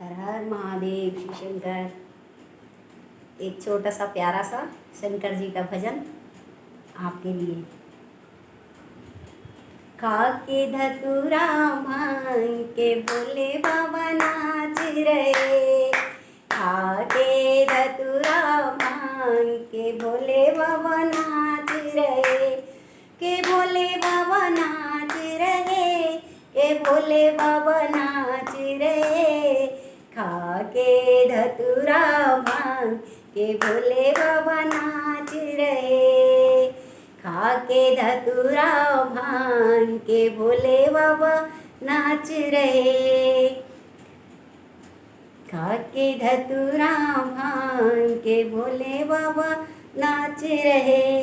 हर हर महादेव श्री शंकर। एक छोटा सा प्यारा सा शंकर जी का भजन आपके लिए। खाके धतूरा भांग के भोले बाबा नाच रहे। खाके धतूरा भांग के भोले बाबा नाच रहे। के भोले बाबा नाच रहे। के भोले बाबा नाच रहे। खाके धतूरा भांग के भोले बाबा नाच रहे। खाके धतूरा भांग के भोले बाबा नाच रहे। खाके धतूरा भांग के भोले बाबा नाच रहे।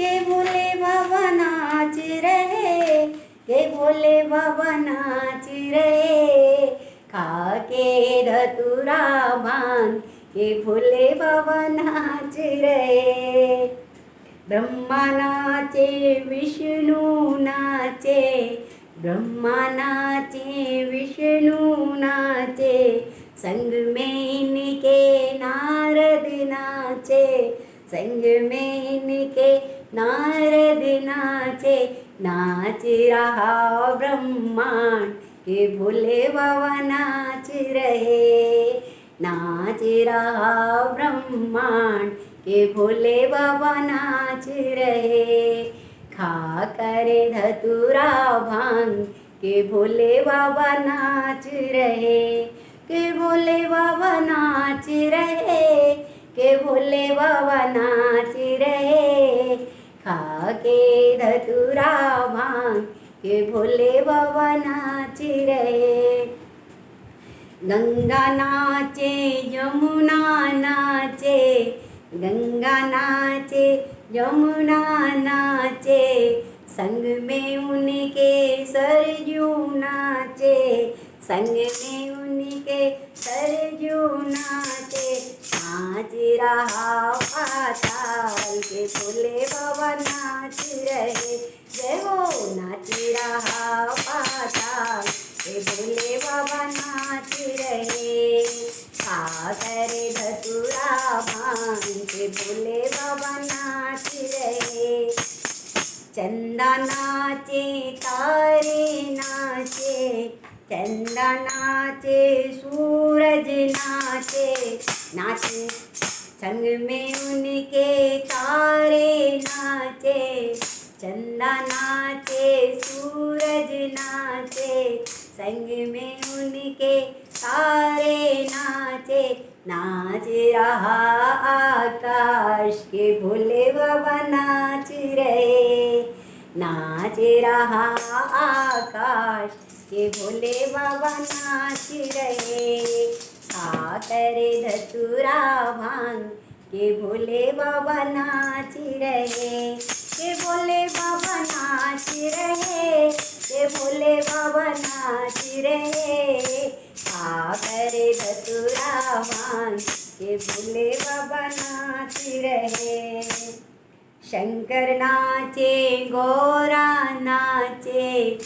के भोले बाबा नाच रहे। के भोले बाबा नाच रहे। खाके धतूरा भांग के भोले बाबा नाच रहे। ब्रह्मा नाचे विष्णु नाचे। ब्रह्मा नाचे विष्णु नाचे। संग में इनके नारद नाचे। संग में इनके नारद नाचे। नाच रहा ब्रह्मांड के भोले बाबा नाच रहे। नाच रहा ब्रह्मांड के भोले बाबा नाच रहे। खा कर धतूरा भांग के भोले बाबा नाच रहे। के भोले बाबा नाच रहे। के भोले बाबा नाच रहे। खा के धतूरा भांग के भोले बाबा नाच रहे। गंगा नाचे यमुना नाचे। गंगा नाचे यमुना नाचे। संग में उनके सरयू नाचे। संग में उनके सरयू नाचे। नाच रहा पाताल के भोले बाबा नाच रहे। जय हो। नाच रहा पाताल के भोले बाबा नाच रहे। खा करे धतूरा भांग के भोले बाबा नाच रहे। चंदा नाचे तारे नाचे। चंदा नाचे सूरज नाचे। नाचे संग में उनके तारे नाचे। चंदा नाचे सूरज नाचे। संग में उनके तारे नाचे। नाच रहा आकाश के भोले बाबा नाच रहे। नाच रहा आकाश के भोले बाबा नाच रहे। खा करे धतूरा भांग के भोले बाबा नाच रहे। के भोले बाबा नाच रहे। के भोले बाबा नाच रहे। खा करे धतूरा भांग के भोले बाबा नाच रहे। शंकर नाचे गौरा नाचे।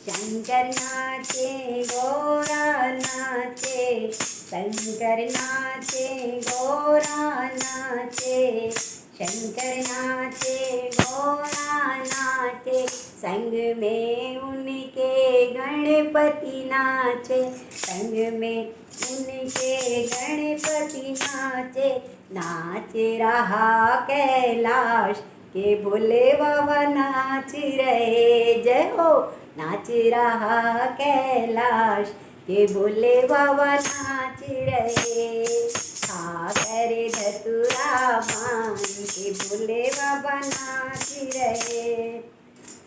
शंकर नाचे गौरा नाचे। शंकर नाचे गौरा नाचे। शंकर नाचे गौरा नाचे। संग में उनके गणपति नाचे। संग में उनके गणपति नाचे। नाच रहा कैलाश के भोले बाबा नाच रहे। जय हो। नाच रहा कैलाश के भोले बाबा नाच रहे। खा करे धतूरा भांग के भोले बाबा नाच रहे।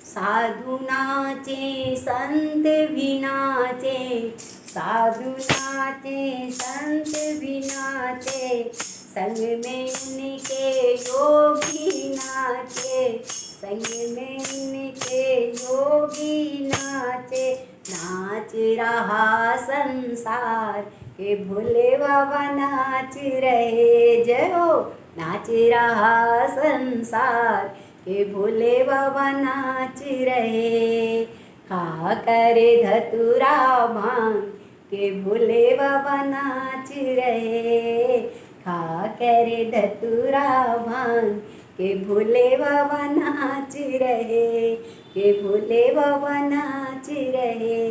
साधु नाचे संत भी नाचे। साधु नाचे संत भी नाचे। संग में इनके योगी नाचे। संग में इनके योगी नाचे। नाच रहा संसार के भोले बाबा नाच रहे। जय हो। नाच रहा संसार के भोले बाबा नाच रहे। खा करे धतूरा भांग के भोले बाबा नाच रहे, खा कर धतूरा भांग के भोले बाबा नाच रहे, के भोले बाबा नाच रहे।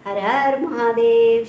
हर हर महादेव।